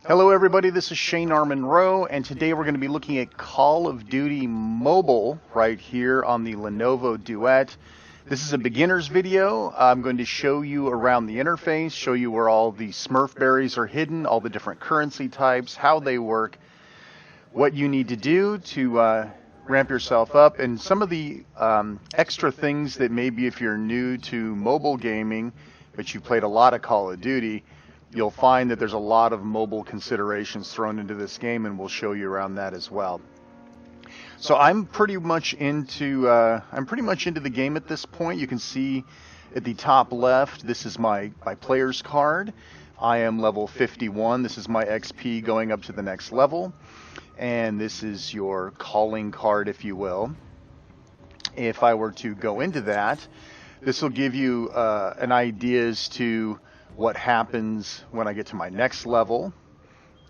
Hello everybody, this is Shane Monroe, and today we're going to be looking at Call of Duty Mobile right here on the Lenovo Duet. This is a beginner's video. I'm going to show you around the interface, show you where all the Smurf berries are hidden, all the different currency types, how they work, what you need to do to ramp yourself up, and some of the extra things that maybe if you're new to mobile gaming, but you played a lot of Call of Duty, you'll find that there's a lot of mobile considerations thrown into this game, and we'll show you around that as well. So I'm pretty much into the game at this point. You can see at the top left, this is my player's card. I am level 51. This is my XP going up to the next level, and this is your calling card, if you will. If I were to go into that, this will give you an idea as to what happens when I get to my next level.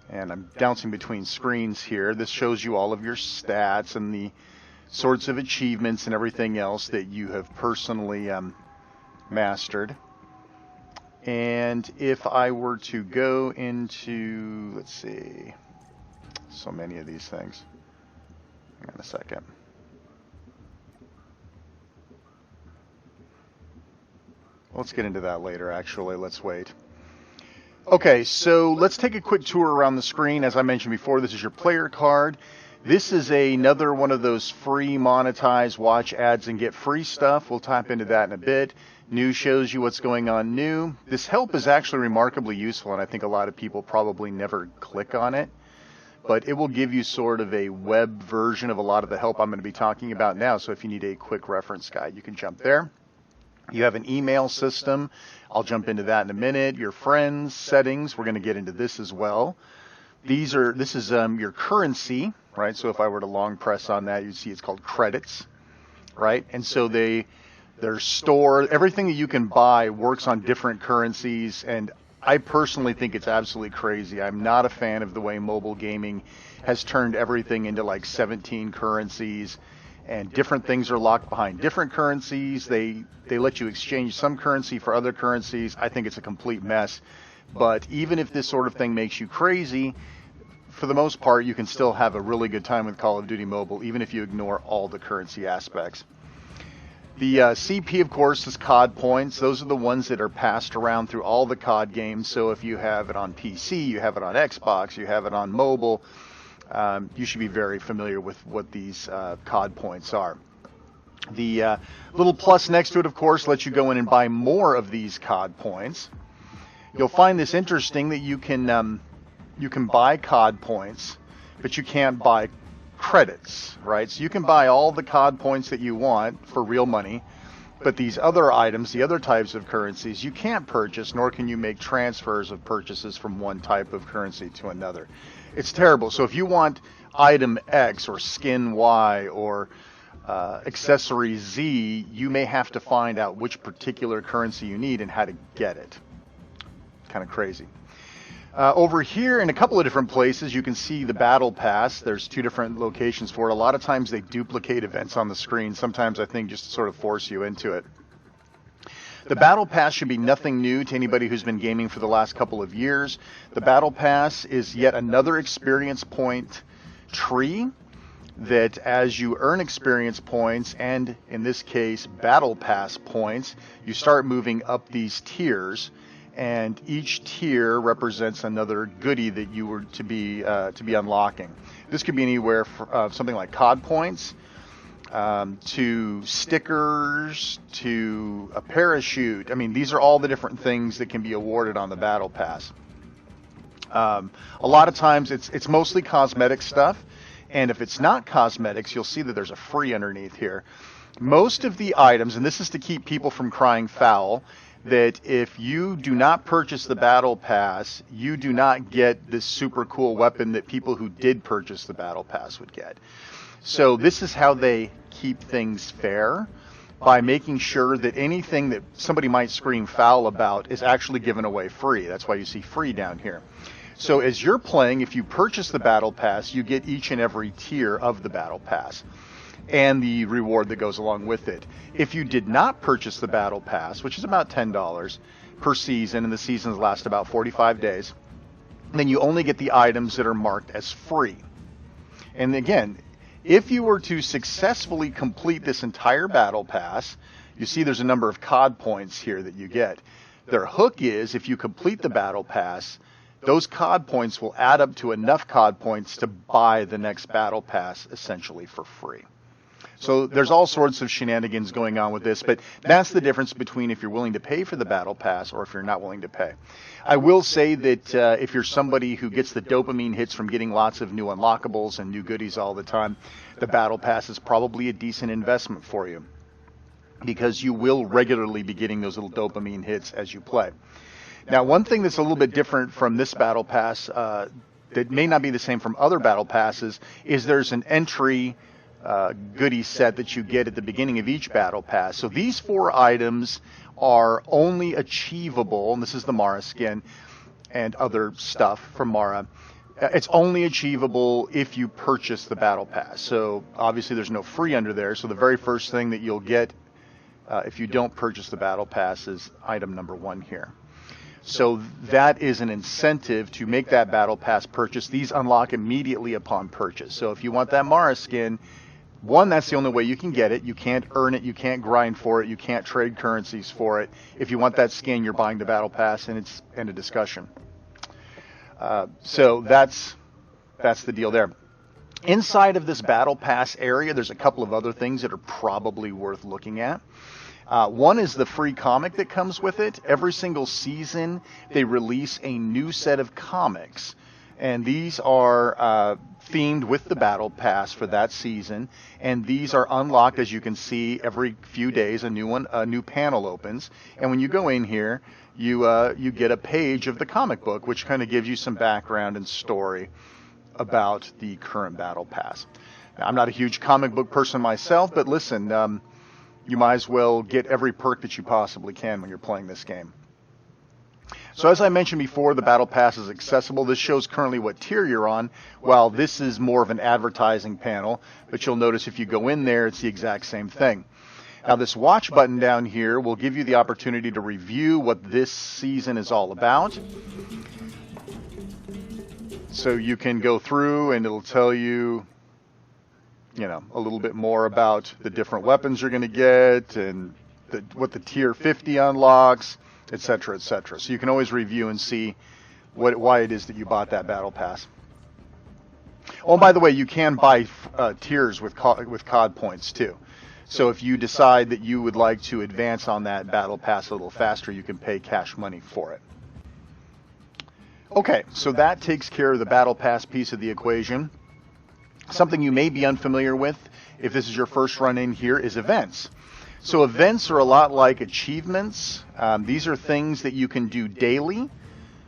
And I'm bouncing between screens here. This shows you all of your stats and the sorts of achievements and everything else that you have personally mastered. And if I were to go into, let's see, so many of these things. Hang on a second. Let's get into that later, actually. Let's wait. Okay, so let's take a quick tour around the screen. As I mentioned before, this is your player card. This is another one of those free monetized watch ads and get free stuff. We'll tap into that in a bit. New shows you what's going on new. This help is actually remarkably useful, and I think a lot of people probably never click on it. But it will give you sort of a web version of a lot of the help I'm going to be talking about now. So if you need a quick reference guide, you can jump there. You have an email system. I'll jump into that in a minute. Your friends, settings, we're going to get into this as well. This is your currency, right? So if I were to long press on that, you'd see it's called credits, right? And so they're stored. Everything that you can buy works on different currencies, and I personally think it's absolutely crazy. I'm not a fan of the way mobile gaming has turned everything into like 17 currencies. And different things are locked behind different currencies. They let you exchange some currency for other currencies. I think it's a complete mess. But even if this sort of thing makes you crazy, for the most part, you can still have a really good time with Call of Duty Mobile, even if you ignore all the currency aspects. The CP, of course, is COD points. Those are the ones that are passed around through all the COD games. So if you have it on PC, you have it on Xbox, you have it on mobile, you should be very familiar with what these COD points are. The little plus next to it, of course, lets you go in and buy more of these COD points. You'll find this interesting that you can buy COD points, but you can't buy credits, right? So you can buy all the COD points that you want for real money, but these other items, the other types of currencies, you can't purchase, nor can you make transfers of purchases from one type of currency to another. It's terrible. So if you want item X or skin Y or accessory Z, you may have to find out which particular currency you need and how to get it. Kind of crazy. Over here in a couple of different places, you can see the Battle Pass. There's two different locations for it. A lot of times they duplicate events on the screen. Sometimes I think just to sort of force you into it. The Battle Pass should be nothing new to anybody who's been gaming for the last couple of years. The Battle Pass is yet another experience point tree that as you earn experience points, and in this case Battle Pass points, you start moving up these tiers, and each tier represents another goodie that you were to be unlocking. This could be anywhere from something like COD points, to stickers, to a parachute. I mean, these are all the different things that can be awarded on the Battle Pass. A lot of times it's mostly cosmetic stuff, and if it's not cosmetics, you'll see that there's a free underneath here. Most of the items, and this is to keep people from crying foul, that if you do not purchase the Battle Pass, you do not get this super cool weapon that people who did purchase the Battle Pass would get. So this is how they keep things fair, by making sure that anything that somebody might scream foul about is actually given away free. That's why you see free down here. So as you're playing, if you purchase the Battle Pass, you get each and every tier of the Battle Pass and the reward that goes along with it. If you did not purchase the Battle Pass, which is about $10 per season, and the seasons last about 45 days, then you only get the items that are marked as free. And again, if you were to successfully complete this entire battle pass, you see there's a number of COD points here that you get. Their hook is, if you complete the battle pass, those COD points will add up to enough COD points to buy the next battle pass essentially for free. So there's all sorts of shenanigans going on with this, but that's the difference between if you're willing to pay for the battle pass or if you're not willing to pay. I will say that if you're somebody who gets the dopamine hits from getting lots of new unlockables and new goodies all the time, the battle pass is probably a decent investment for you, because you will regularly be getting those little dopamine hits as you play. Now, one thing that's a little bit different from this battle pass that may not be the same from other battle passes is there's an entry goodie set that you get at the beginning of each battle pass. So these 4 items are only achievable, and this is the Mara skin and other stuff from Mara. It's only achievable if you purchase the battle pass. So obviously there's no free under there. So the very first thing that you'll get if you don't purchase the battle pass is item number 1 here. So that is an incentive to make that battle pass purchase. These unlock immediately upon purchase. So if you want that Mara skin, one, that's the only way you can get it. You can't earn it. You can't grind for it. You can't trade currencies for it. If you want that skin, you're buying the battle pass, and it's end of discussion. So that's the deal there. Inside of this battle pass area, there's a couple of other things that are probably worth looking at. One is the free comic that comes with it. Every single season, they release a new set of comics, and these are themed with the battle pass for that season, and these are unlocked, as you can see, every few days a new panel opens, and when you go in here, you get a page of the comic book, which kind of gives you some background and story about the current battle pass. Now, I'm not a huge comic book person myself, but listen, you might as well get every perk that you possibly can when you're playing this game. So as I mentioned before, the battle pass is accessible. This shows currently what tier you're on, while this is more of an advertising panel, but you'll notice if you go in there, it's the exact same thing. Now this watch button down here will give you the opportunity to review what this season is all about. So you can go through and it'll tell you, a little bit more about the different weapons you're going to get and what the tier 50 unlocks, etc., etc. So you can always review and see why it is that you bought that battle pass. Oh, and by the way, you can buy tiers with COD points too. So if you decide that you would like to advance on that battle pass a little faster, you can pay cash money for it. Okay, so that takes care of the battle pass piece of the equation. Something you may be unfamiliar with, if this is your first run in here, is events. So events are a lot like achievements. These are things that you can do daily.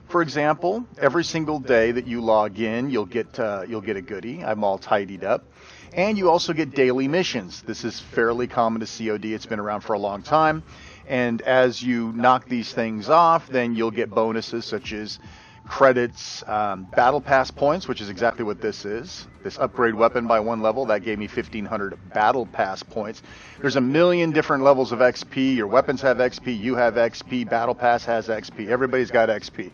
For example, every single day that you log in, you'll get a goodie. I'm all tidied up. And you also get daily missions. This is fairly common to COD. It's been around for a long time. And as you knock these things off, then you'll get bonuses such as credits, battle pass points, which is exactly what this is. This upgrade weapon by 1 level, that gave me 1,500 battle pass points. There's a million different levels of XP. Your weapons have XP, you have XP, battle pass has XP. Everybody's got XP.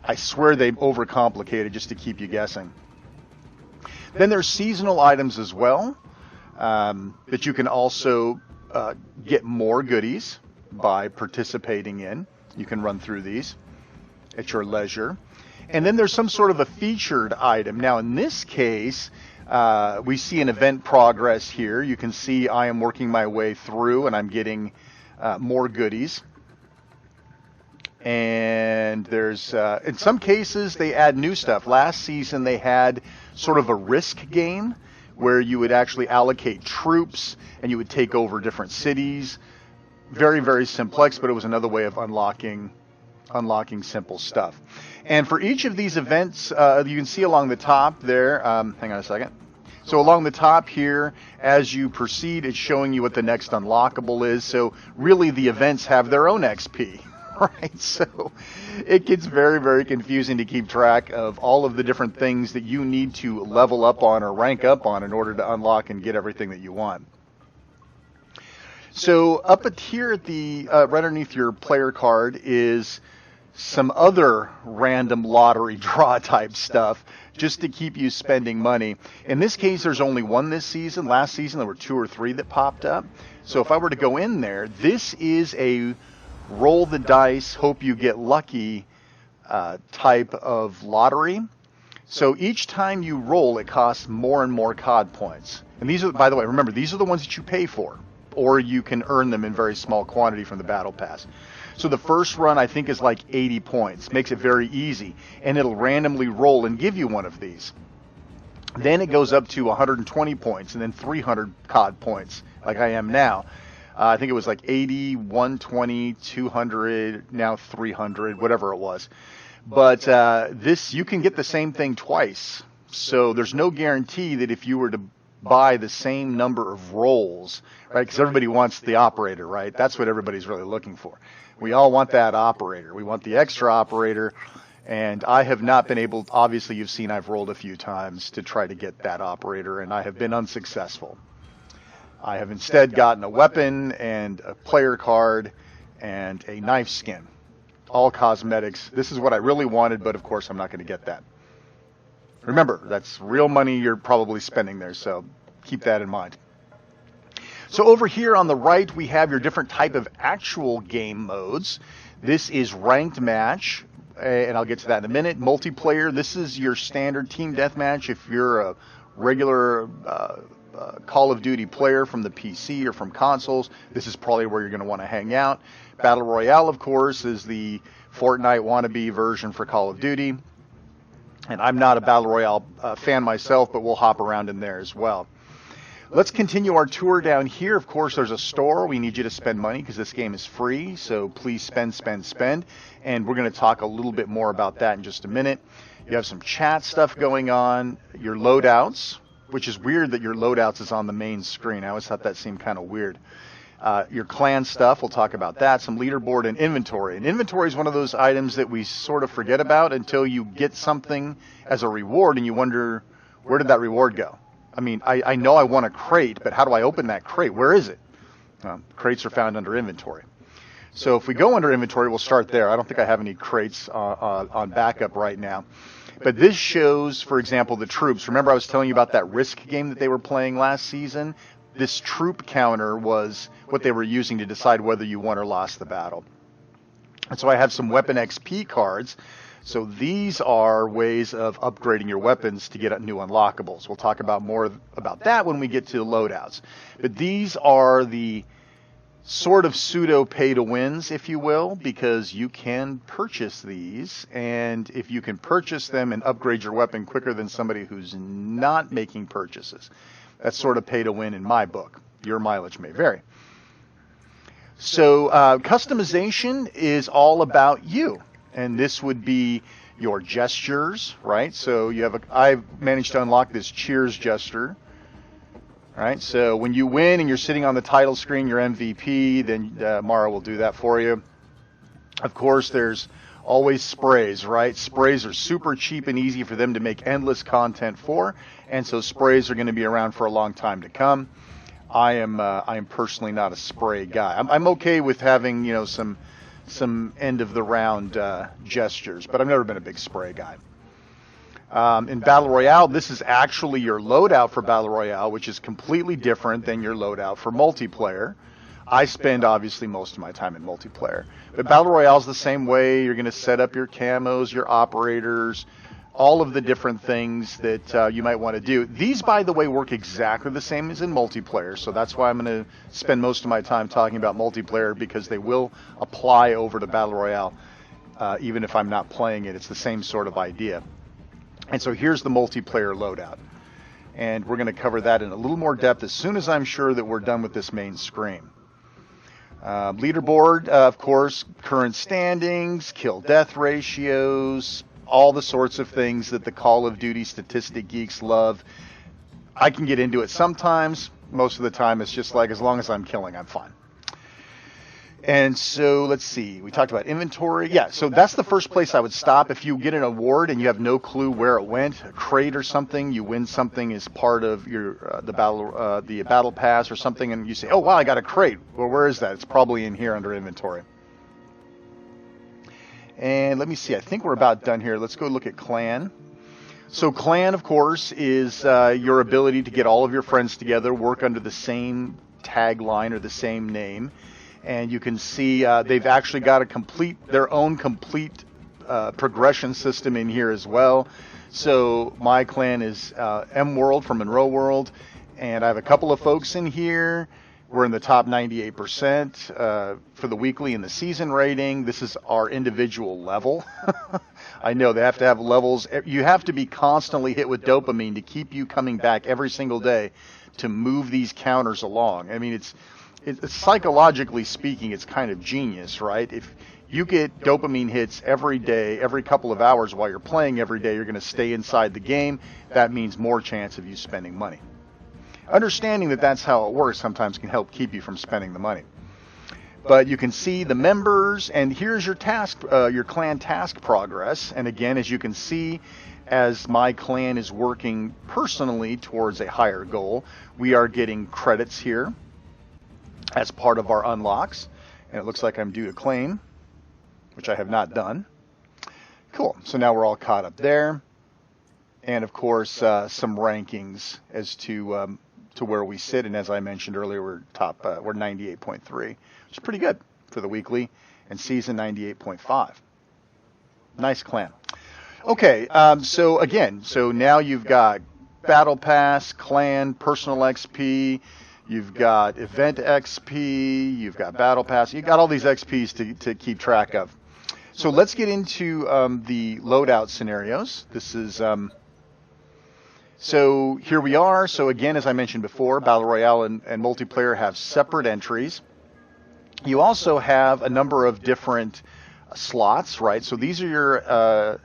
I swear they overcomplicated just to keep you guessing. Then there's seasonal items as well, that you can also get more goodies by participating in. You can run through these at your leisure. And then there's some sort of a featured item. Now in this case, we see an event progress here. You can see I am working my way through and I'm getting more goodies. And there's, in some cases, they add new stuff. Last season they had sort of a risk game where you would actually allocate troops and you would take over different cities. Very, very simplex, but it was another way of unlocking simple stuff. And for each of these events, you can see along the top there, hang on a second. So along the top here, as you proceed, it's showing you what the next unlockable is. So really the events have their own XP, right? So it gets very, very confusing to keep track of all of the different things that you need to level up on or rank up on in order to unlock and get everything that you want. So up here at the right underneath your player card is some other random lottery draw type stuff just to keep you spending money. In this case, there's only one this season. Last season, there were 2 or 3 that popped up. So if I were to go in there, this is a roll the dice, hope you get lucky type of lottery. So each time you roll, it costs more and more COD points. And these are, by the way, remember, these are the ones that you pay for, or you can earn them in very small quantity from the Battle Pass. So the first run, I think, is like 80 points. Makes it very easy. And it'll randomly roll and give you one of these. Then it goes up to 120 points and then 300 COD points, like I am now. I think it was like 80, 120, 200, now 300, whatever it was. But this, you can get the same thing twice. So there's no guarantee that if you were to buy the same number of rolls, right? Because everybody wants the operator, right? That's what everybody's really looking for. We all want that operator. We want the extra operator. And I have not been able, obviously you've seen I've rolled a few times to try to get that operator, and I have been unsuccessful. I have instead gotten a weapon and a player card and a knife skin. All cosmetics. This is what I really wanted, but of course I'm not going to get that. Remember, that's real money you're probably spending there, so keep that in mind. So over here on the right, we have your different type of actual game modes. This is ranked match, and I'll get to that in a minute. Multiplayer, this is your standard team deathmatch. If you're a regular Call of Duty player from the PC or from consoles, this is probably where you're going to want to hang out. Battle Royale, of course, is the Fortnite wannabe version for Call of Duty. And I'm not a Battle Royale fan myself, but we'll hop around in there as well. Let's continue our tour down here. Of course, there's a store. We need you to spend money because this game is free. So please spend, spend, spend. And we're going to talk a little bit more about that in just a minute. You have some chat stuff going on. Your loadouts, which is weird that your loadouts is on the main screen. I always thought that seemed kind of weird. Your clan stuff, we'll talk about that. Some leaderboard and inventory. And inventory is one of those items that we sort of forget about until you get something as a reward and you wonder, where did that reward go? I mean, I know I want a crate, but how do I open that crate? Where is it? Crates are found under inventory. So if we go under inventory, we'll start there. I don't think I have any crates on backup right now. But this shows, for example, the troops. Remember I was telling you about that Risk game that they were playing last season? This troop counter was what they were using to decide whether you won or lost the battle. And so I have some weapon XP cards. So these are ways of upgrading your weapons to get new unlockables. We'll talk about more about that when we get to the loadouts. But these are the sort of pseudo pay-to-wins, if you will, because you can purchase these. And if you can purchase them and upgrade your weapon quicker than somebody who's not making purchases, that's sort of pay-to-win in my book. Your mileage may vary. So customization is all about you. And this would be your gestures, right? So you have I've managed to unlock this cheers gesture, right? So when you win and you're sitting on the title screen, you're MVP, then Mara will do that for you. Of course, there's always sprays, right? Sprays are super cheap and easy for them to make endless content for, and so sprays are going to be around for a long time to come. I am personally not a spray guy. I'm okay with having, you know, some end of the round gestures, but I've never been a big spray guy. In Battle Royale, this is actually your loadout for Battle Royale, which is completely different than your loadout for multiplayer. I spend, obviously, most of my time in multiplayer. But Battle Royale is the same way. You're going to set up your camos, your operators, all of the different things that you might want to do. These, by the way, work exactly the same as in multiplayer, so that's why I'm going to spend most of my time talking about multiplayer, because they will apply over to Battle Royale, even if I'm not playing it. It's the same sort of idea. And so here's the multiplayer loadout. And we're going to cover that in a little more depth as soon as I'm sure that we're done with this main screen. Leaderboard, of course, current standings, kill-death ratios, all the sorts of things that the Call of Duty statistic geeks love. I can get into it sometimes. Most of the time it's just like, as long as I'm killing, I'm fine. And so let's see. We talked about inventory. Yeah, so that's the first place I would stop. If you get an award and you have no clue where it went, a crate or something, you win something as part of your the battle pass or something, and you say, "Oh wow, I got a crate." Well, where is that? It's probably in here under inventory. And let me see, I think we're about done here. Let's go look at clan. So clan, of course, is your ability to get all of your friends together, work under the same tagline or the same name. And you can see they've actually got their own complete progression system in here as well. So my clan is M World from Monroe World, and I have a couple of folks in here. We're in the top 98% for the weekly and the season rating. This is our individual level. I know they have to have levels. You have to be constantly hit with dopamine to keep you coming back every single day to move these counters along. I mean, it's psychologically speaking, it's kind of genius, right? If you get dopamine hits every day, every couple of hours while you're playing every day, you're going to stay inside the game. That means more chance of you spending money. Understanding that that's how it works sometimes can help keep you from spending the money. But you can see the members, and here's your task, your clan task progress. And again, as you can see, as my clan is working personally towards a higher goal, we are getting credits here as part of our unlocks. And it looks like I'm due to claim, which I have not done. Cool. So now we're all caught up there. And of course, some rankings as to where we sit. And as I mentioned earlier, we're 98.3, which is pretty good for the weekly, and season 98.5. Nice clan. Okay, so now you've got Battle Pass, Clan, Personal XP, you've got Event XP, you've got Battle Pass, you've got all these XPs to keep track of. So let's get into the loadout scenarios. This is... So here we are. So again, as I mentioned before, Battle Royale and multiplayer have separate entries. You also have a number of different slots, right? So these are your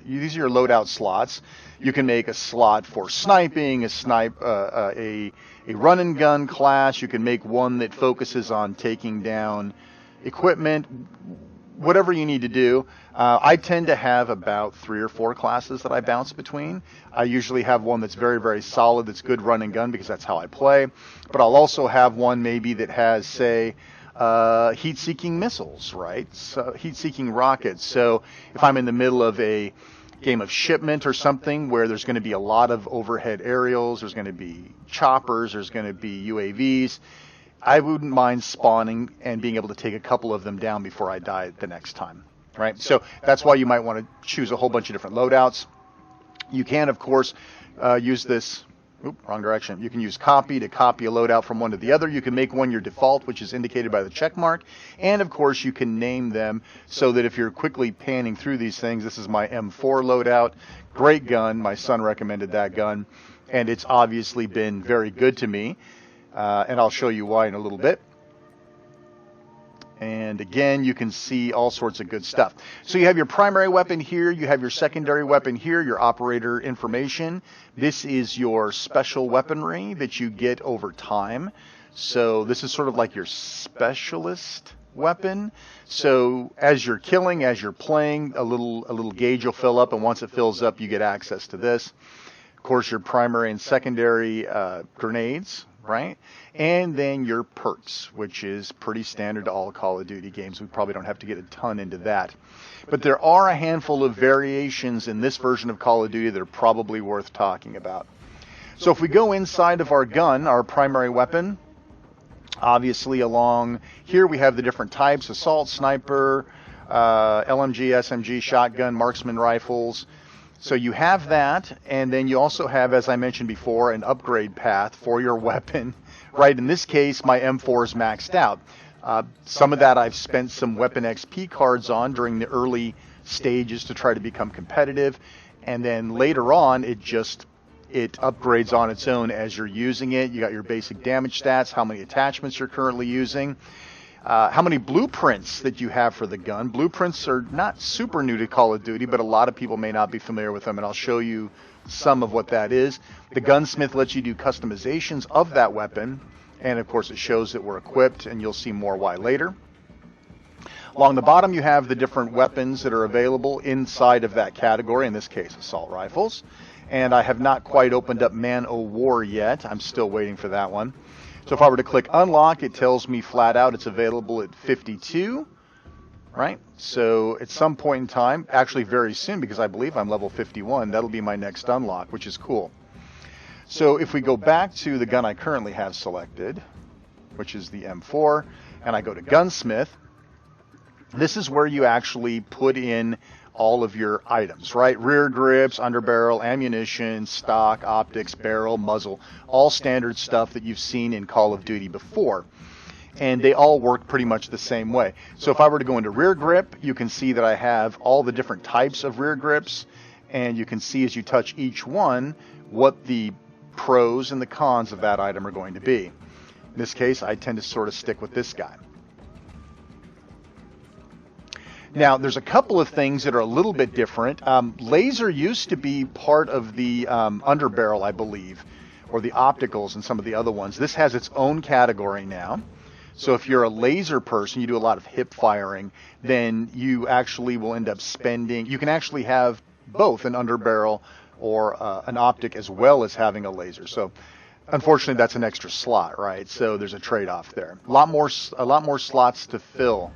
loadout slots. You can make a slot for sniping, a run and gun class. You can make one that focuses on taking down equipment. Whatever you need to do. I tend to have about 3 or 4 classes that I bounce between. I usually have one that's very, very solid, that's good run and gun because that's how I play. But I'll also have one maybe that has, say, heat-seeking missiles, right? So heat-seeking rockets. So if I'm in the middle of a game of shipment or something where there's going to be a lot of overhead aerials, there's going to be choppers, there's going to be UAVs, I wouldn't mind spawning and being able to take a couple of them down before I die the next time, right? So that's why you might want to choose a whole bunch of different loadouts. You can, of course, use this, wrong direction. You can use copy to copy a loadout from one to the other. You can make one your default, which is indicated by the check mark. And, of course, you can name them so that if you're quickly panning through these things, this is my M4 loadout. Great gun. My son recommended that gun. And it's obviously been very good to me. And I'll show you why in a little bit. And again, you can see all sorts of good stuff. So you have your primary weapon here, you have your secondary weapon here, your operator information. This is your special weaponry that you get over time. So this is sort of like your specialist weapon. So as you're killing, as you're playing, a little gauge will fill up, and once it fills up, you get access to this. Of course, your primary and secondary grenades, right? And then your perks, which is pretty standard to all Call of Duty games. We probably don't have to get a ton into that. But there are a handful of variations in this version of Call of Duty that are probably worth talking about. So if we go inside of our gun, our primary weapon, obviously along here we have the different types: assault, sniper, LMG, SMG, shotgun, marksman rifles. So you have that, and then you also have, as I mentioned before, an upgrade path for your weapon. Right, in this case, my M4 is maxed out. Some of that I've spent some weapon XP cards on during the early stages to try to become competitive, and then later on, it upgrades on its own as you're using it. You got your basic damage stats, how many attachments you're currently using, how many blueprints that you have for the gun. Blueprints are not super new to Call of Duty, but a lot of people may not be familiar with them, and I'll show you some of what that is. The gunsmith lets you do customizations of that weapon, and of course it shows that we're equipped, and you'll see more why later. Along the bottom you have the different weapons that are available inside of that category, in this case assault rifles. And I have not quite opened up Man O' War yet. I'm still waiting for that one. So if I were to click unlock, it tells me flat out it's available at 52. right? So at some point in time, actually very soon, because I believe I'm level 51, that'll be my next unlock, which is cool. So if we go back to the gun I currently have selected, which is the M4, and I go to Gunsmith, this is where you actually put in all of your items, right? Rear grips, underbarrel, ammunition, stock, optics, barrel, muzzle, all standard stuff that you've seen in Call of Duty before. And they all work pretty much the same way. So if I were to go into rear grip, you can see that I have all the different types of rear grips, and you can see as you touch each one what the pros and the cons of that item are going to be. In this case, I tend to sort of stick with this guy. Now, there's a couple of things that are a little bit different. Laser used to be part of the underbarrel, I believe, or the opticals and some of the other ones. This has its own category now. So if you're a laser person, you do a lot of hip firing, then you actually will end up spending, you can actually have both an underbarrel or an optic as well as having a laser. So unfortunately, that's an extra slot, right? So there's a trade-off there. A lot more slots to fill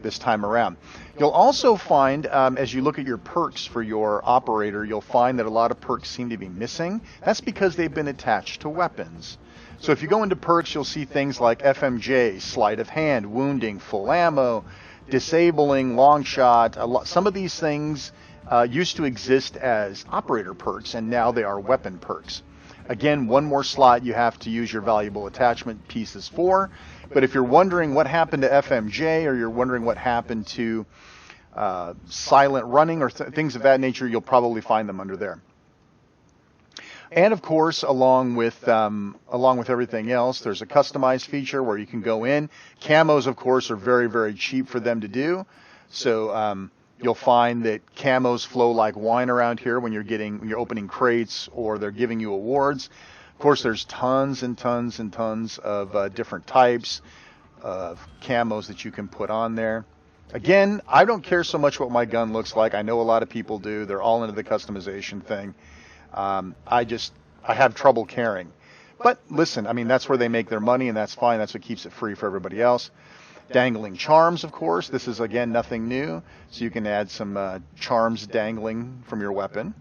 this time around. You'll also find, as you look at your perks for your operator, you'll find that a lot of perks seem to be missing. That's because they've been attached to weapons. So if you go into perks, you'll see things like FMJ, sleight of hand, wounding, full ammo, disabling, long shot. Some of these things used to exist as operator perks, and now they are weapon perks. Again, one more slot you have to use your valuable attachment pieces for. But if you're wondering what happened to FMJ, or you're wondering what happened to silent running or things of that nature, you'll probably find them under there. And of course, along with everything else, there's a customized feature where you can go in. Camos, of course, are very, very cheap for them to do. So you'll find that camos flow like wine around here when you're opening crates or they're giving you awards. Of course, there's tons and tons and tons of different types of camos that you can put on there. Again, I don't care so much what my gun looks like. I know a lot of people do. They're all into the customization thing. I have trouble caring. But listen, I mean, that's where they make their money, and that's fine. That's what keeps it free for everybody else. Dangling charms, of course. This is, again, nothing new. So you can add some charms dangling from your weapon.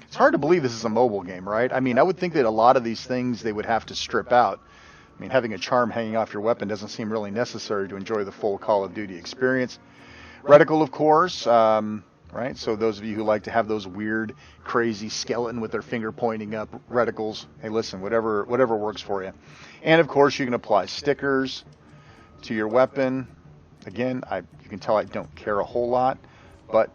It's hard to believe this is a mobile game, right? I mean, I would think that a lot of these things they would have to strip out. I mean, having a charm hanging off your weapon doesn't seem really necessary to enjoy the full Call of Duty experience. Reticle, of course, right? So those of you who like to have those weird, crazy skeleton with their finger pointing up reticles, hey, listen, whatever works for you. And, of course, you can apply stickers to your weapon. Again, you can tell I don't care a whole lot, but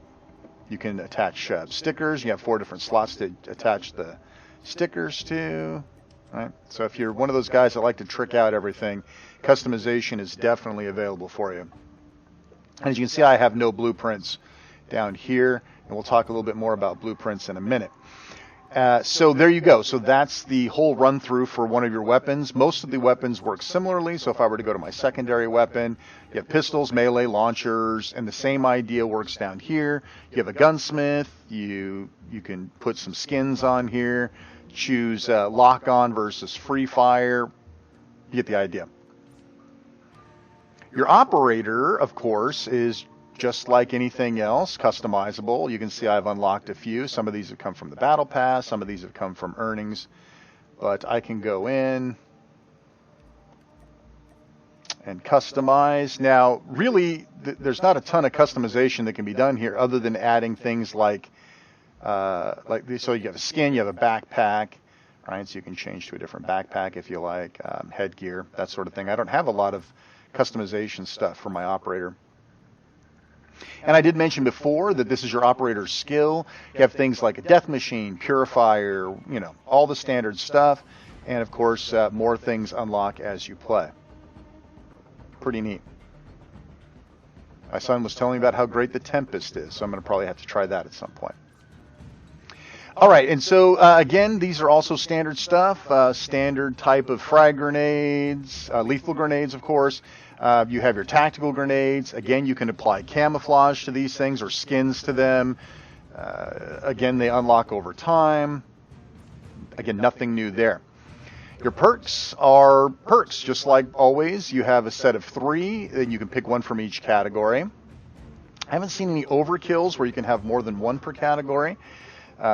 you can attach stickers. You have 4 different slots to attach the stickers to. Right? So if you're one of those guys that like to trick out everything, customization is definitely available for you. And as you can see, I have no blueprints down here, and we'll talk a little bit more about blueprints in a minute. So there you go. So that's the whole run through for one of your weapons. Most of the weapons work similarly. So if I were to go to my secondary weapon, you have pistols, melee, launchers, and the same idea works down here. You have a gunsmith. You can put some skins on here. Choose lock on versus free fire. You get the idea. Your operator, of course, is just like anything else, customizable. You can see I've unlocked a few. Some of these have come from the Battle Pass. Some of these have come from earnings. But I can go in and customize. Now, really, there's not a ton of customization that can be done here other than adding things like so you have a skin, you have a backpack, right? So you can change to a different backpack if you like, headgear, that sort of thing. I don't have a lot of customization stuff for my operator. And I did mention before that this is your operator's skill. You have things like a death machine, purifier, all the standard stuff. And of course, more things unlock as you play. Pretty neat. My son was telling me about how great the Tempest is, so I'm going to probably have to try that at some point. All right, and so again, these are also standard stuff, standard type of frag grenades, lethal grenades, of course. You have your tactical grenades. Again, you can apply camouflage to these things or skins to them. Again, they unlock over time. Again, nothing new there. Your perks are perks, just like always. You have a set of 3, and you can pick one from each category. I haven't seen any overkills where you can have more than one per category.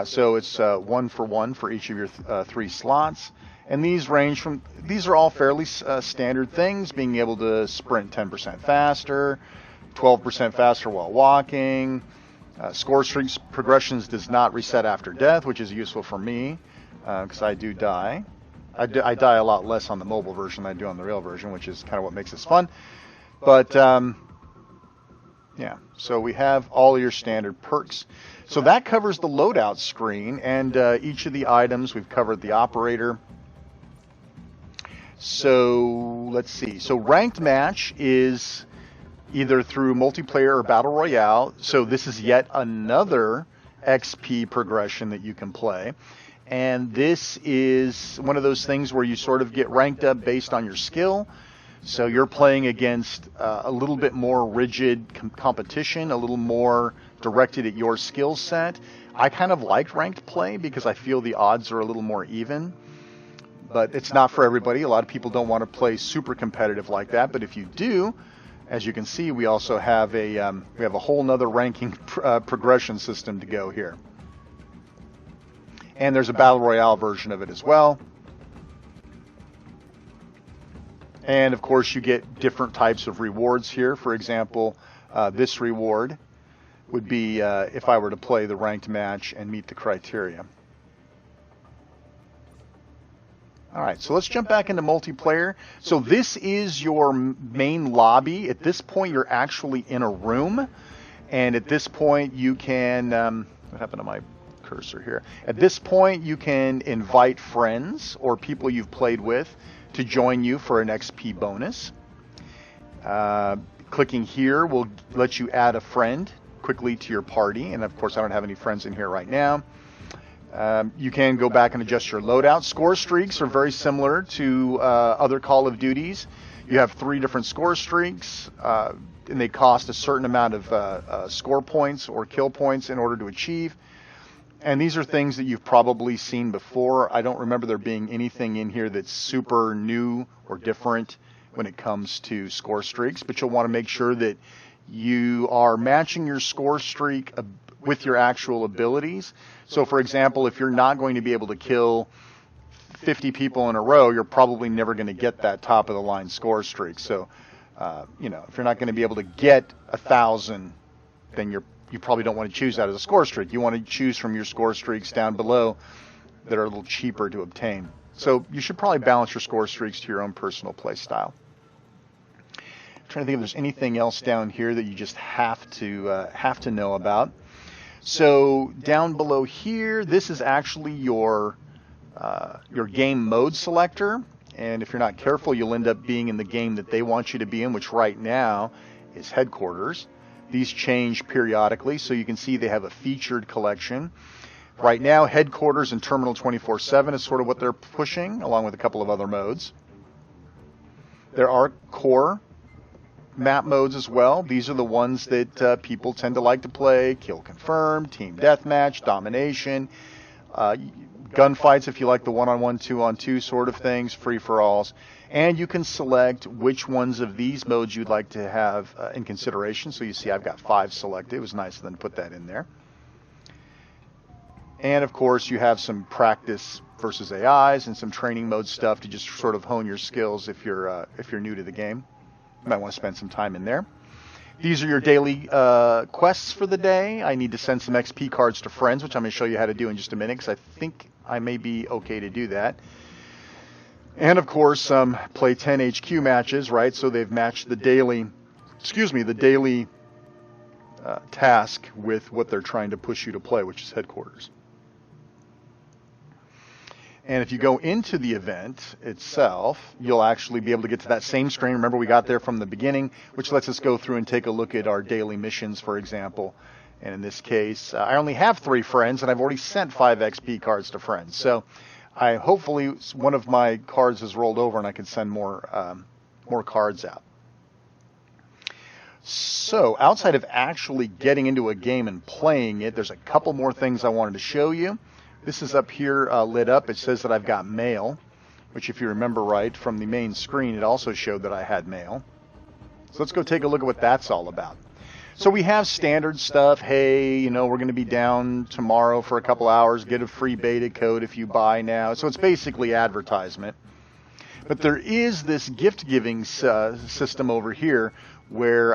So it's 1 for 1 for each of your 3 slots. And these are all fairly standard things, being able to sprint 10% faster, 12% faster while walking. Scorestreaks progressions does not reset after death, which is useful for me, because I do die. I die a lot less on the mobile version than I do on the real version, which is kind of what makes this fun. But yeah, so we have all your standard perks. So that covers the loadout screen, and each of the items, we've covered the operator. So let's see. So ranked match is either through multiplayer or battle royale. So this is yet another XP progression that you can play. And this is one of those things where you sort of get ranked up based on your skill. So you're playing against a little bit more rigid competition, a little more directed at your skill set. I kind of like ranked play because I feel the odds are a little more even. But it's not for everybody. A lot of people don't want to play super competitive like that. But if you do, as you can see, we also have a whole nother ranking progression system to go here. And there's a battle royale version of it as well. And of course, you get different types of rewards here. For example, this reward would be if I were to play the ranked match and meet the criteria. All right, so let's jump back into multiplayer. So this is your main lobby. At this point, you're actually in a room. And at this point, you can... what happened to my cursor here? At this point, you can invite friends or people you've played with to join you for an XP bonus. Clicking here will let you add a friend quickly to your party. And of course, I don't have any friends in here right now. You can go back and adjust your loadout. Score streaks are very similar to other Call of Duties. You have 3 different score streaks, and they cost a certain amount of score points or kill points in order to achieve. And these are things that you've probably seen before. I don't remember there being anything in here that's super new or different when it comes to score streaks, but you'll want to make sure that you are matching your score streak with your actual abilities. So, for example, if you're not going to be able to kill 50 people in a row, you're probably never going to get that top-of-the-line score streak. So, if you're not going to be able to get 1,000, then you probably don't want to choose that as a score streak. You want to choose from your score streaks down below that are a little cheaper to obtain. So you should probably balance your score streaks to your own personal play style. I'm trying to think if there's anything else down here that you just have to know about. So down below here, this is actually your game mode selector. And if you're not careful, you'll end up being in the game that they want you to be in, which right now is headquarters. These change periodically, so you can see they have a featured collection. Right now, headquarters and terminal 24/7 is sort of what they're pushing, along with a couple of other modes. There are core map modes as well. These are the ones that people tend to like to play. Kill confirm, team deathmatch, domination, gunfights if you like the one-on-one, two-on-two sort of things, free-for-alls. And you can select which ones of these modes you'd like to have in consideration. So you see I've got 5 selected. It was nice of them to put that in there. And of course you have some practice versus AIs and some training mode stuff to just sort of hone your skills if you're new to the game. You might want to spend some time in there. These are your daily quests for the day. I need to send some XP cards to friends, which I'm going to show you how to do in just a minute because I think I may be okay to do that. And of course, play 10 HQ matches, right? So they've matched the daily, task with what they're trying to push you to play, which is headquarters. And if you go into the event itself, you'll actually be able to get to that same screen. Remember, we got there from the beginning, which lets us go through and take a look at our daily missions, for example. And in this case, I only have 3 friends, and I've already sent 5 XP cards to friends. So hopefully one of my cards has rolled over and I can send more cards out. So outside of actually getting into a game and playing it, there's a couple more things I wanted to show you. This is up here lit up. It says that I've got mail, which if you remember right from the main screen, it also showed that I had mail. So let's go take a look at what that's all about. So we have standard stuff. Hey, you know, we're going to be down tomorrow for a couple hours. Get a free beta code if you buy now. So it's basically advertisement. But there is this gift-giving system over here where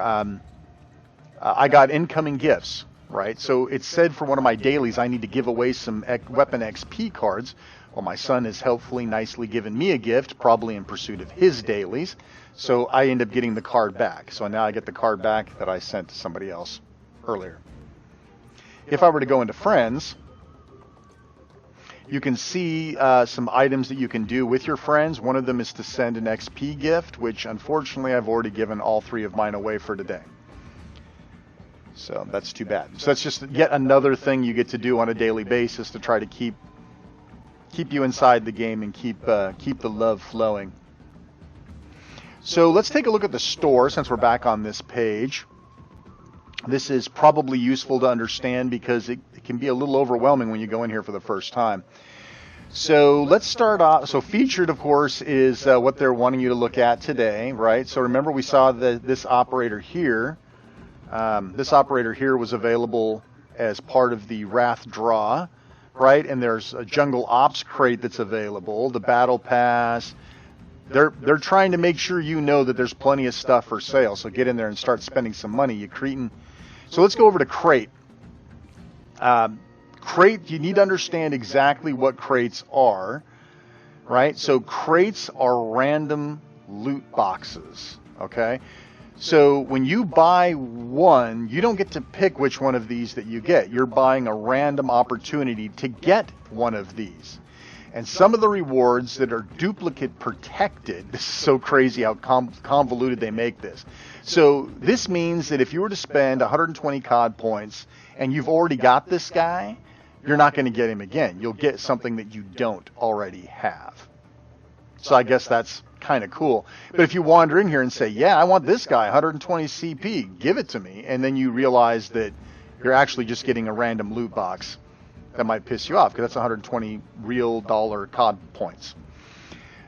I got incoming gifts, right? So it said for one of my dailies I need to give away some weapon XP cards. Well, my son has helpfully, nicely given me a gift, probably in pursuit of his dailies. So I end up getting the card back. So now I get the card back that I sent to somebody else earlier. If I were to go into friends, you can see some items that you can do with your friends. One of them is to send an XP gift, which unfortunately I've already given all 3 of mine away for today. So that's too bad. So that's just yet another thing you get to do on a daily basis to try to keep you inside the game and keep the love flowing. So let's take a look at the store since we're back on this page. This is probably useful to understand because it can be a little overwhelming when you go in here for the first time. So let's start off. So featured, of course, is what they're wanting you to look at today, right? So remember we saw this operator here. This operator here was available as part of the Wrath draw, right? And there's a Jungle Ops crate that's available, the Battle Pass. They're trying to make sure you know that there's plenty of stuff for sale. So get in there and start spending some money, you cretin. So let's go over to crate. Crate, you need to understand exactly what crates are, right? So crates are random loot boxes, okay? So when you buy one, you don't get to pick which one of these that you get. You're buying a random opportunity to get one of these. And some of the rewards that are duplicate protected, this is so crazy how convoluted they make this. So this means that if you were to spend 120 COD points and you've already got this guy, you're not going to get him again. You'll get something that you don't already have. So I guess that's kind of cool. But if you wander in here and say, yeah, I want this guy, 120 CP, give it to me, and then you realize that you're actually just getting a random loot box, that might piss you off because that's 120 real dollar COD points.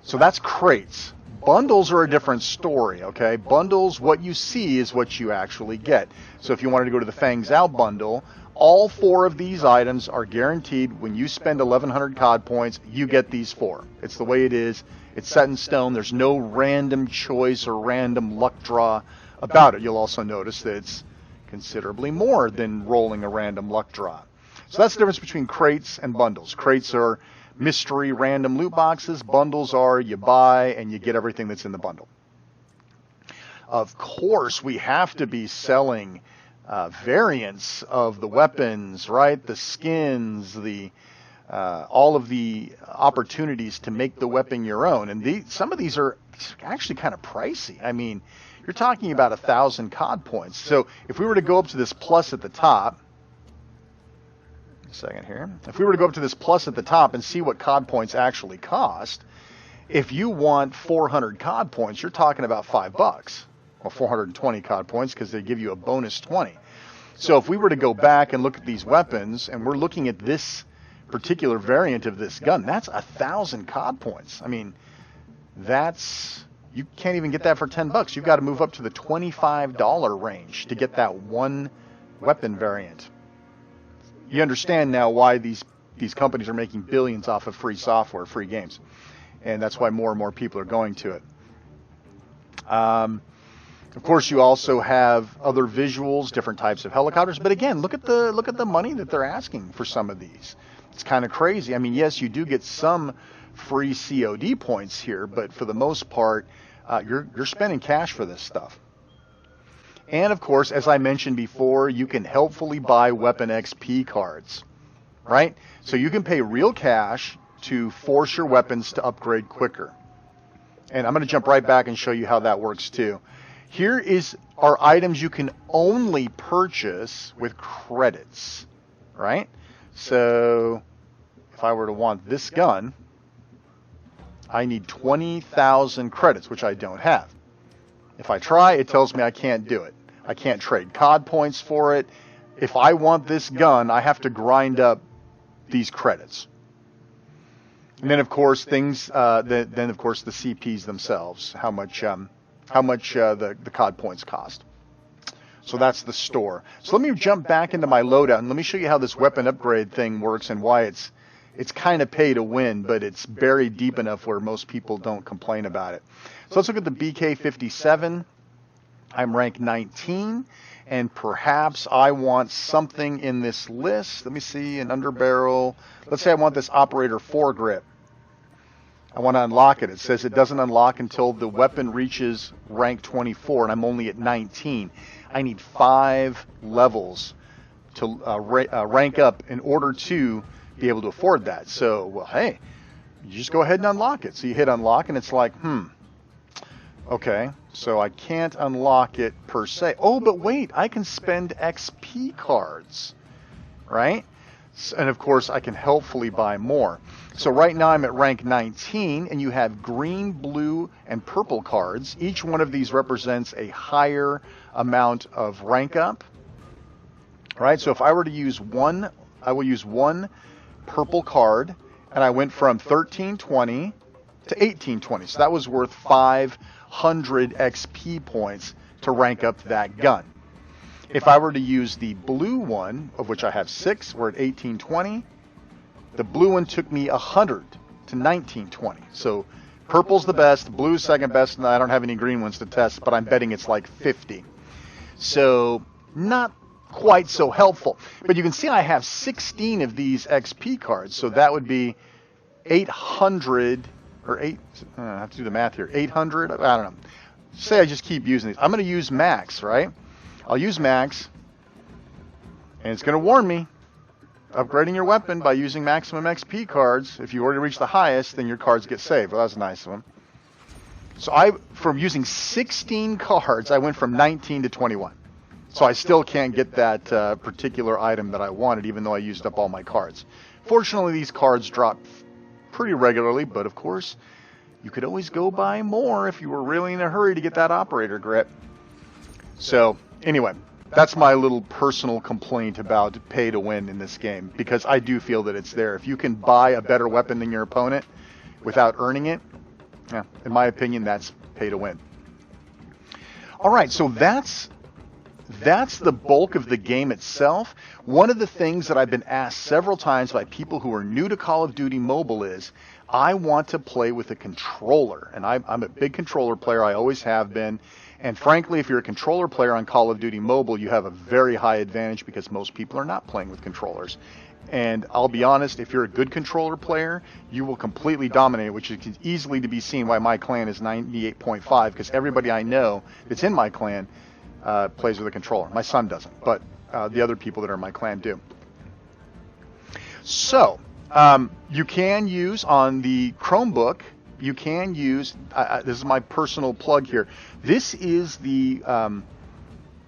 So that's crates. Bundles are a different story, okay? Bundles, what you see is what you actually get. So if you wanted to go to the Fangs Out bundle, all 4 of these items are guaranteed. When you spend 1,100 COD points, you get these 4. It's the way it is. It's set in stone. There's no random choice or random luck draw about it. You'll also notice that it's considerably more than rolling a random luck draw. So that's the difference between crates and bundles. Crates are mystery random loot boxes. Bundles are you buy and you get everything that's in the bundle. Of course, we have to be selling variants of the weapons, right? The skins, all of the opportunities to make the weapon your own. And some of these are actually kind of pricey. I mean, you're talking about 1,000 COD points. So if we were to go up to this plus at the top, a second here. If we were to go up to this plus at the top and see what COD points actually cost, if you want 400 COD points, you're talking about $5. Well, 420 COD points because they give you a bonus 20. So if we were to go back and look at these weapons, and we're looking at this particular variant of this gun, that's 1,000 COD points. I mean, you can't even get that for $10. You've got to move up to the $25 range to get that one weapon variant. You understand now why these companies are making billions off of free software, free games. And that's why more and more people are going to it. Of course, you also have other visuals, different types of helicopters. But again, look at the money that they're asking for some of these. It's kind of crazy. I mean, yes, you do get some free COD points here, but for the most part, you're spending cash for this stuff. And of course, as I mentioned before, you can helpfully buy weapon XP cards, right? So you can pay real cash to force your weapons to upgrade quicker. And I'm going to jump right back and show you how that works too. Here are items you can only purchase with credits, right? So if I were to want this gun, I need 20,000 credits, which I don't have. If I try, it tells me I can't do it. I can't trade COD points for it. If I want this gun, I have to grind up these credits. And then, of course, the CPs themselves, how much the COD points cost. So that's the store. So let me jump back into my loadout and let me show you how this weapon upgrade thing works and why it's kind of pay to win, but it's buried deep enough where most people don't complain about it. So let's look at the BK-57. I'm rank 19, and perhaps I want something in this list. Let me see, an underbarrel. Let's say I want this operator foregrip. I want to unlock it. It says it doesn't unlock until the weapon reaches rank 24, and I'm only at 19. I need 5 levels to rank up in order to be able to afford that. So, well, hey, you just go ahead and unlock it. So you hit unlock, and it's like, okay, so I can't unlock it per se. Oh, but wait, I can spend XP cards, right? And of course, I can helpfully buy more. So right now I'm at rank 19, and you have green, blue, and purple cards. Each one of these represents a higher amount of rank up, right? So if I were to use one, I will use one purple card, and I went from 1320 to 1820. So that was worth 500 XP points to rank up that gun. If I were to use the blue one, of which I have 6, we're at 1820. The blue one took me 100 to 1920. So purple's the best, blue's second best, and I don't have any green ones to test, but I'm betting it's like 50. So not quite so helpful. But you can see I have 16 of these XP cards, so that would be 800, or 8, I have to do the math here, 800, I don't know. Say I just keep using these. I'm going to use max, right? I'll use max, and it's going to warn me. Upgrading your weapon by using maximum XP cards. If you already reach the highest, then your cards get saved. Well, that's a nice one. So from using 16 cards, I went from 19 to 21. So I still can't get that particular item that I wanted, even though I used up all my cards. Fortunately, these cards drop pretty regularly, but of course, you could always go buy more if you were really in a hurry to get that operator grip. So anyway, that's my little personal complaint about pay to win in this game, because I do feel that it's there. If you can buy a better weapon than your opponent without earning it, yeah, in my opinion, that's pay to win. All right, so that's the bulk of the game itself. One of the things that I've been asked several times by people who are new to Call of Duty Mobile is, I want to play with a controller. And I'm a big controller player. I always have been. And frankly, if you're a controller player on Call of Duty Mobile, you have a very high advantage because most people are not playing with controllers. And I'll be honest, if you're a good controller player, you will completely dominate, which is easily to be seen why my clan is 98.5, because everybody I know that's in my clan plays with a controller. My son doesn't, but the other people that are in my clan do. So, you can use on the Chromebook, you can use, this is my personal plug here, this is the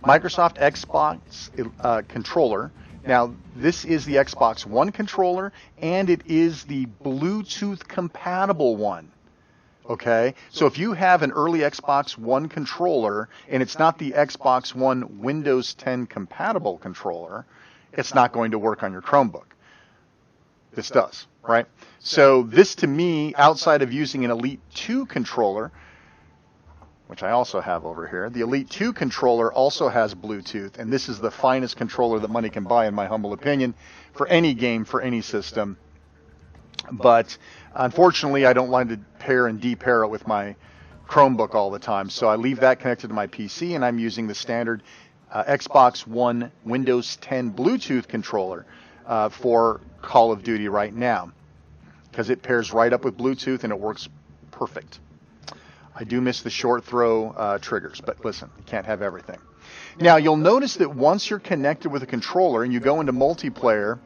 Microsoft Xbox controller. Now, this is the Xbox One controller, and it is the Bluetooth compatible one. Okay, so if you have an early Xbox One controller, and it's not the Xbox One Windows 10 compatible controller, it's not going to work on your Chromebook. This does, right? So this, to me, outside of using an Elite 2 controller, which I also have over here, the Elite 2 controller also has Bluetooth, and this is the finest controller that money can buy, in my humble opinion, for any game, for any system. But unfortunately, I don't like to pair and de-pair it with my Chromebook all the time, so I leave that connected to my PC, and I'm using the standard Xbox One Windows 10 Bluetooth controller for Call of Duty right now, because it pairs right up with Bluetooth and it works perfect. I do miss the short throw triggers, but listen, you can't have everything. Now, you'll notice that once you're connected with a controller and you go into multiplayer,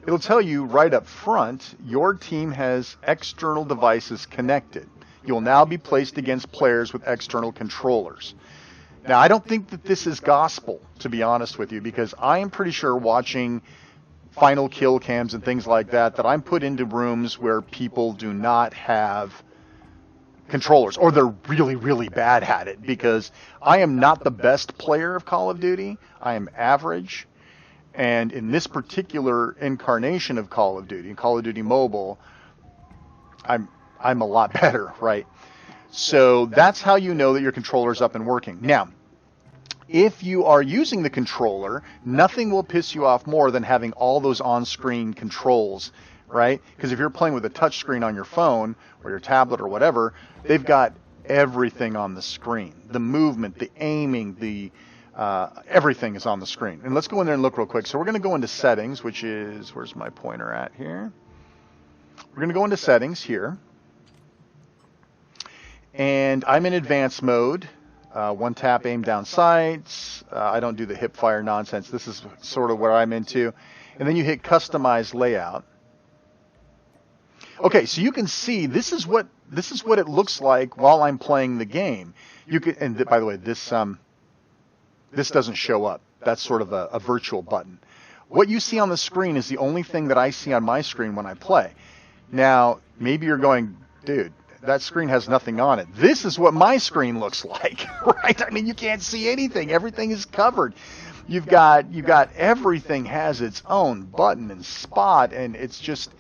it'll tell you right up front, your team has external devices connected. You'll now be placed against players with external controllers. Now, I don't think that this is gospel, to be honest with you, because I am pretty sure watching final kill cams and things like that, that I'm put into rooms where people do not have controllers, or they're really, really bad at it, because I am not the best player of Call of Duty. I am average. And in this particular incarnation of Call of Duty, Call of Duty Mobile, I'm a lot better, right? So that's how you know that your controller's up and working. Now, if you are using the controller, nothing will piss you off more than having all those on-screen controls, right? Because if you're playing with a touch screen on your phone or your tablet or whatever, they've got everything on the screen. The movement, the aiming, the everything is on the screen. And let's go in there and look real quick. So we're going to go into settings, which is, where's my pointer at here? We're going to go into settings here. And I'm in advanced mode. One tap aim down sights. I don't do the hip fire nonsense. This is sort of what I'm into. And then you hit customize layout. Okay, so you can see this is what it looks like while I'm playing the game. You can, and by the way, this doesn't show up. That's sort of a virtual button. What you see on the screen is the only thing that I see on my screen when I play. Now, maybe you're going, dude, that screen has nothing on it. This is what my screen looks like, right? I mean, you can't see anything. Everything is covered. You've got everything has its own button and spot, and it's just,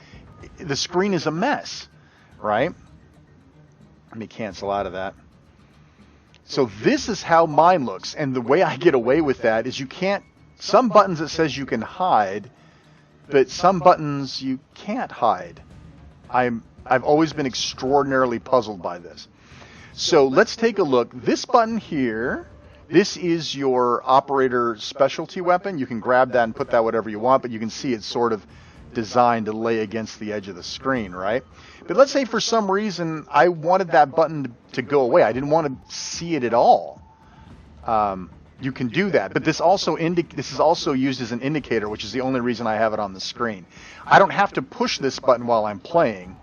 the screen is a mess, right? Let me cancel out of that. So this is how mine looks, and the way I get away with that is you can't, some buttons it says you can hide, but some buttons you can't hide. I've always been extraordinarily puzzled by this. So let's take a look. This button here, this is your operator specialty weapon. You can grab that and put that whatever you want, but you can see it's sort of designed to lay against the edge of the screen, right? But let's say for some reason I wanted that button to go away. I didn't want to see it at all. You can do that, but this is also used as an indicator, which is the only reason I have it on the screen. I don't have to push this button while I'm playing.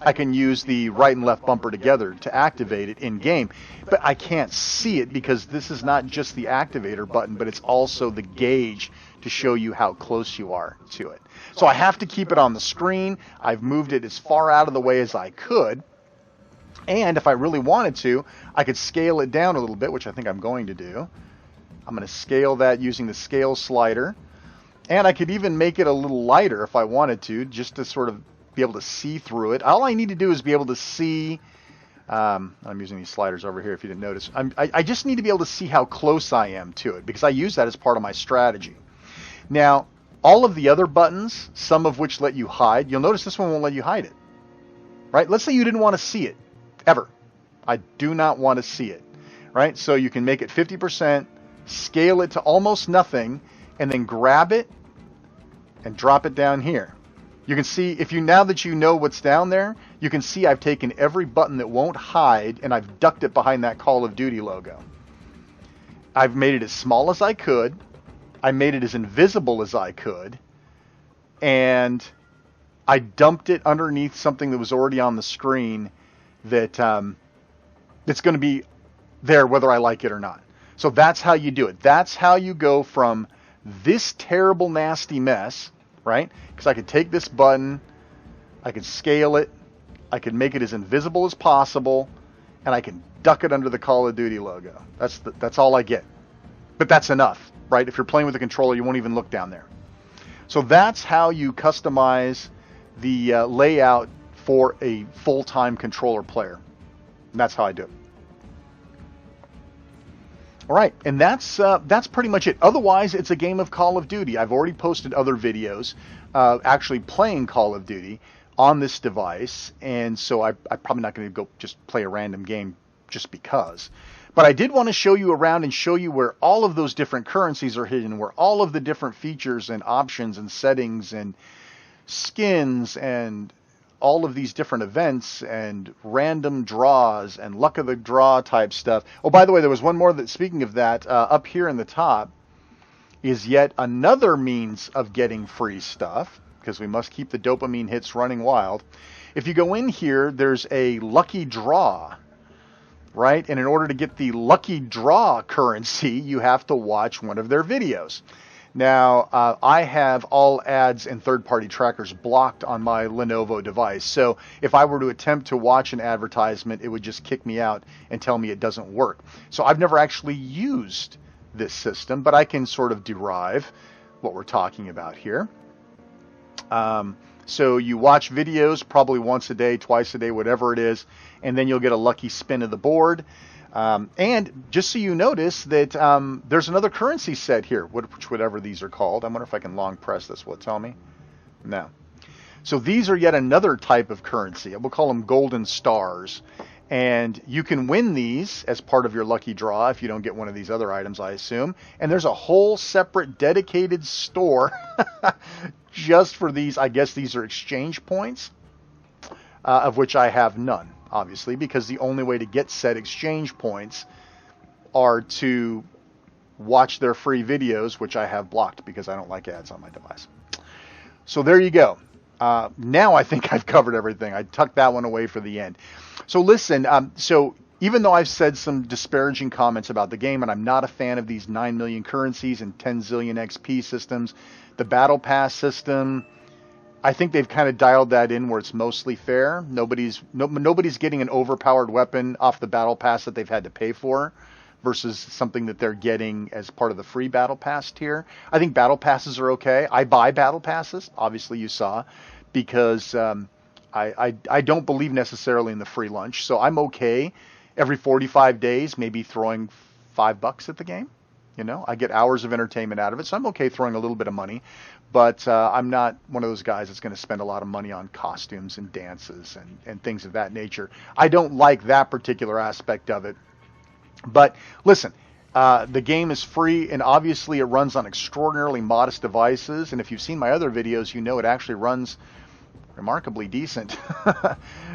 I can use the right and left bumper together to activate it in game, but I can't see it because this is not just the activator button, but it's also the gauge to show you how close you are to it. So I have to keep it on the screen. I've moved it as far out of the way as I could, and if I really wanted to, I could scale it down a little bit, which I think I'm going to do. I'm going to scale that using the scale slider, and I could even make it a little lighter if I wanted to, just to sort of be able to see through it. All I need to do is be able to see, I'm using these sliders over here if you didn't notice. I just need to be able to see how close I am to it, because I use that as part of my strategy. Now, all of the other buttons, some of which let you hide, you'll notice this one won't let you hide it, right? Let's say you didn't want to see it, ever. I do not want to see it, right? So you can make it 50%, scale it to almost nothing, and then grab it and drop it down here. You can see, now that you know what's down there, you can see I've taken every button that won't hide and I've ducked it behind that Call of Duty logo. I've made it as small as I could. I made it as invisible as I could. And I dumped it underneath something that was already on the screen that's going to be there whether I like it or not. So that's how you do it. That's how you go from this terrible, nasty mess, right? Because I could take this button, I could scale it, I could make it as invisible as possible, and I can duck it under the Call of Duty logo. That's all I get. But that's enough, right? If you're playing with a controller, you won't even look down there. So that's how you customize the layout for a full-time controller player. And that's how I do it. All right, and that's pretty much it. Otherwise, it's a game of Call of Duty. I've already posted other videos actually playing Call of Duty on this device, and so I'm probably not going to go just play a random game just because. But I did want to show you around and show you where all of those different currencies are hidden, where all of the different features and options and settings and skins and all of these different events and random draws and luck of the draw type stuff. Oh, by the way, there was one more that, speaking of that, up here in the top is yet another means of getting free stuff, because we must keep the dopamine hits running wild. If you go in here, there's a lucky draw, right? And in order to get the lucky draw currency, you have to watch one of their videos. Now, I have all ads and third-party trackers blocked on my Lenovo device. So if I were to attempt to watch an advertisement, it would just kick me out and tell me it doesn't work. So I've never actually used this system, but I can sort of derive what we're talking about here. So you watch videos probably once a day, twice a day, whatever it is, and then you'll get a lucky spin of the board. And just so you notice that there's another currency set here, which whatever these are called. I wonder if I can long press this. Will it tell me? No. So these are yet another type of currency. We'll call them golden stars. And you can win these as part of your lucky draw if you don't get one of these other items, I assume. And there's a whole separate dedicated store just for these. I guess these are exchange points, of which I have none, obviously, because the only way to get said exchange points are to watch their free videos, which I have blocked because I don't like ads on my device. So there you go. Now I think I've covered everything. I tucked that one away for the end. So listen, so even though I've said some disparaging comments about the game, and I'm not a fan of these 9 million currencies and 10 zillion XP systems, the Battle Pass system, I think they've kind of dialed that in where it's mostly fair. Nobody's getting an overpowered weapon off the Battle Pass that they've had to pay for versus something that they're getting as part of the free Battle Pass tier. I think Battle Passes are okay. I buy Battle Passes, obviously you saw, because I don't believe necessarily in the free lunch. So I'm okay every 45 days maybe throwing $5 at the game. You know, I get hours of entertainment out of it, so I'm okay throwing a little bit of money. But I'm not one of those guys that's going to spend a lot of money on costumes and dances and things of that nature. I don't like that particular aspect of it. But listen, the game is free, and obviously it runs on extraordinarily modest devices. And if you've seen my other videos, you know it actually runs remarkably decent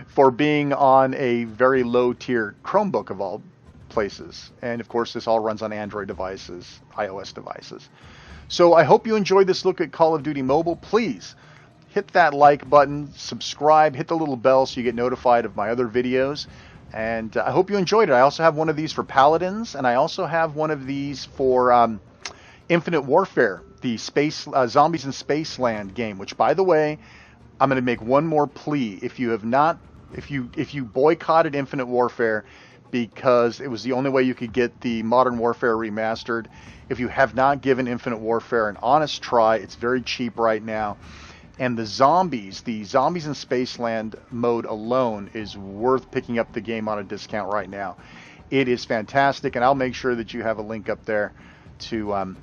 for being on a very low-tier Chromebook of all places. And of course, this all runs on Android devices, iOS devices. So I hope you enjoyed this look at Call of Duty Mobile. Please hit that like button, subscribe, hit the little bell so you get notified of my other videos. And I hope you enjoyed it. I also have one of these for Paladins, and I also have one of these for Infinite Warfare, the Zombies and Spaceland game, which, by the way, I'm going to make one more plea. If you have not, if you boycotted Infinite Warfare because it was the only way you could get the Modern Warfare remastered, if you have not given Infinite Warfare an honest try, it's very cheap right now. And the Zombies and Spaceland mode alone is worth picking up the game on a discount right now. It is fantastic, and I'll make sure that you have a link up there to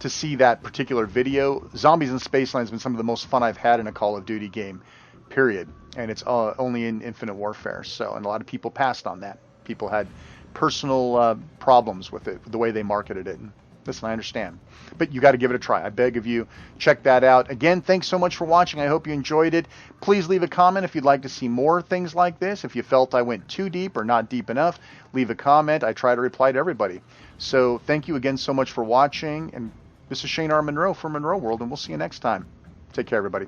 see that particular video. Zombies and Spaceland has been some of the most fun I've had in a Call of Duty game, period. And it's only in Infinite Warfare. So, and a lot of people passed on that. People had personal problems with it, the way they marketed it. And listen, I understand. But you got to give it a try. I beg of you, check that out. Again, thanks so much for watching. I hope you enjoyed it. Please leave a comment if you'd like to see more things like this. If you felt I went too deep or not deep enough, leave a comment. I try to reply to everybody. So thank you again so much for watching. And this is Shane R. Monroe from Monroe World, and we'll see you next time. Take care, everybody.